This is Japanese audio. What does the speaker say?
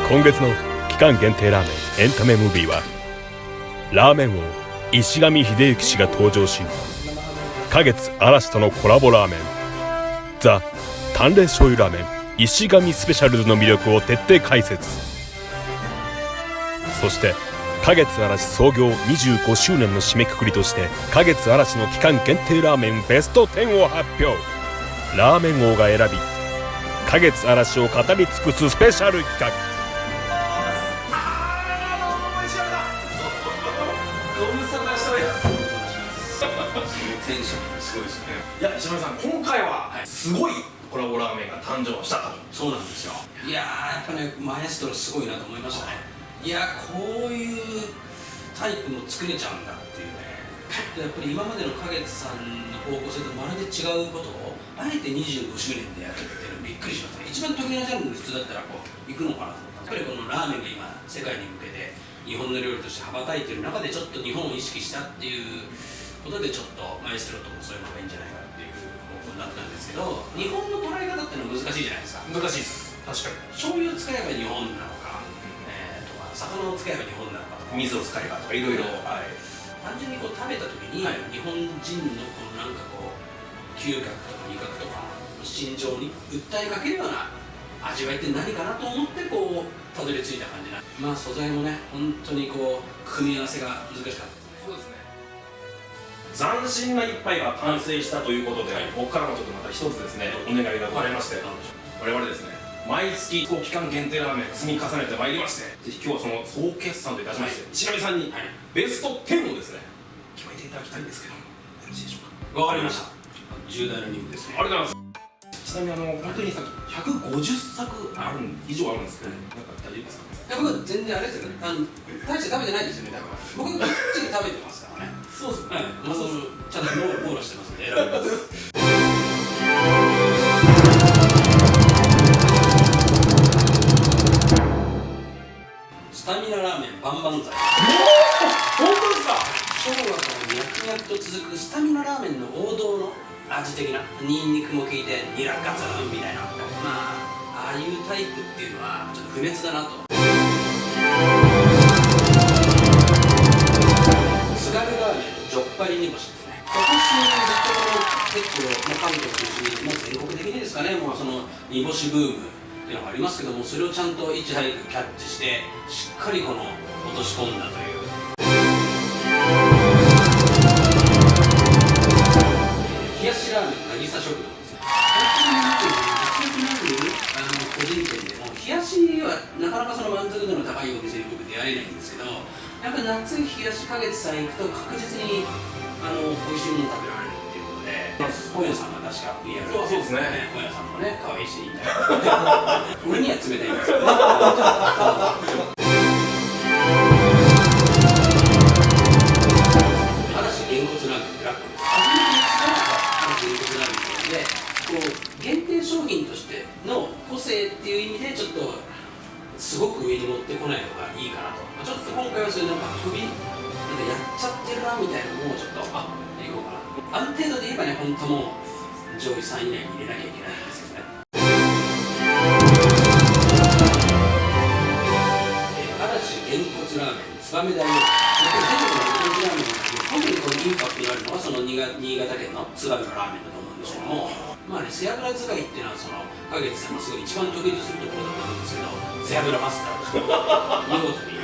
今月の期間限定ラーメンエンタメムービーはラーメン王石上秀幸氏が登場し、花月嵐とのコラボラーメンザ・淡麗醤油ラーメン石上スペシャルズの魅力を徹底解説。そして花月嵐創業25周年の締めくくりとして花月嵐の期間限定ラーメンベスト10を発表。ラーメン王が選び花月嵐を語り尽くすスペシャル企画。テンションすごいですね。いや、石丸さん、今回はすごいコラボラーメンが誕生したと。そうなんですよ。いやー、やっぱね、マエストロすごいなと思いましたね。いや、こういうタイプも作れちゃうんだっていうね。ちょっとやっぱり今までの花月さんの方向性とまるで違うことをあえて25周年でやるっていうのびっくりしましたね。一番得意なジャンルで普通だったらこう行くのかなと思った。やっぱりこのラーメンが今世界に向けて日本の料理として羽ばたいてる中でちょっと日本を意識したっていうことでちょっとマエストロともそういうのがいいんじゃないかっていう方向になったんですけど、日本の捉え方っていうのは難しいじゃないですか。難しいです。確かに。醤油を使えば日本なのか、とか魚を使えば日本なのかとか、水を使えばとかいろいろ。単純にこう食べた時に、日本人のこのなんかこう嗅覚とか味覚とか心情に訴えかけるような味わいって何かなと思ってこうたどり着いた感じな。まあ素材もね、本当にこう組み合わせが難しかった。そうですね。斬新な一杯が完成したということで、僕からもちょっとまた一つですね、お願いがございまして、我々ですね、毎月期間限定ラーメン積み重ねてまいりまして、ぜひ今日はその総決算といたしまして、石上さんにベスト10をですね、決めていただきたいんですけども、よろしいでしょうか。わかりました。重大な任務ですね。ありがとうございます。ちなみに本当にさっき150作以上あるんですけど、なんか大丈夫ですか？いや、僕全然あれですよね。大して食べてないですよね。だから僕きっちり食べてますからね。そうですね。ちゃんと網羅してますんで選びます。スタミナラーメンバンバン剤。本当ですか？生姜から脈々と続くスタミナラーメンの王道の味的な、ニンニクも効いてニラガツンみたいな、まあああいうタイプっていうのはちょっと不滅だなと。津軽ラーメンじょっぱり煮干しですね。ここ数年ずっと結構、関東中心にもう全国的にですかね、もうその煮干しブームっていうのがありますけども、それをちゃんといち早くキャッチしてしっかりこの落とし込んだという。冷やしラーメン渚食堂ですよ。実力のある個人店でも冷やしはなかなかその満足度の高いお店に僕出会えないんですけど、やっぱり夏冷やし花月さん行くと確実に美味しいもの食べられるっていうことで、本屋さんが確か PR そうですね。本屋さんもね可愛いしいいんだよ俺には冷たいんですよね。嵐げんこつラーメンブラックです。げんこつラーメンでこう限定商品としての個性っていう意味でちょっとすごく上に持ってこないのがいいかなと。ちょっと今回はそういうなんかなんかやっちゃってるなみたいなのもちょっといこうかな。ある程度で言えばね、本当もう上位3位以内に入れなきゃいけないんですけどね。嵐げんこつラーメンつばめ大王。全国のご当地ラーメンの中で特にこのインパクトがあるのはその新潟県のつばめのラーメンだと思うんですけども、まあね、背脂使いっていうのはその花月さんのすごい一番得意とするところだと思うんですけど、背脂マスターとして見事に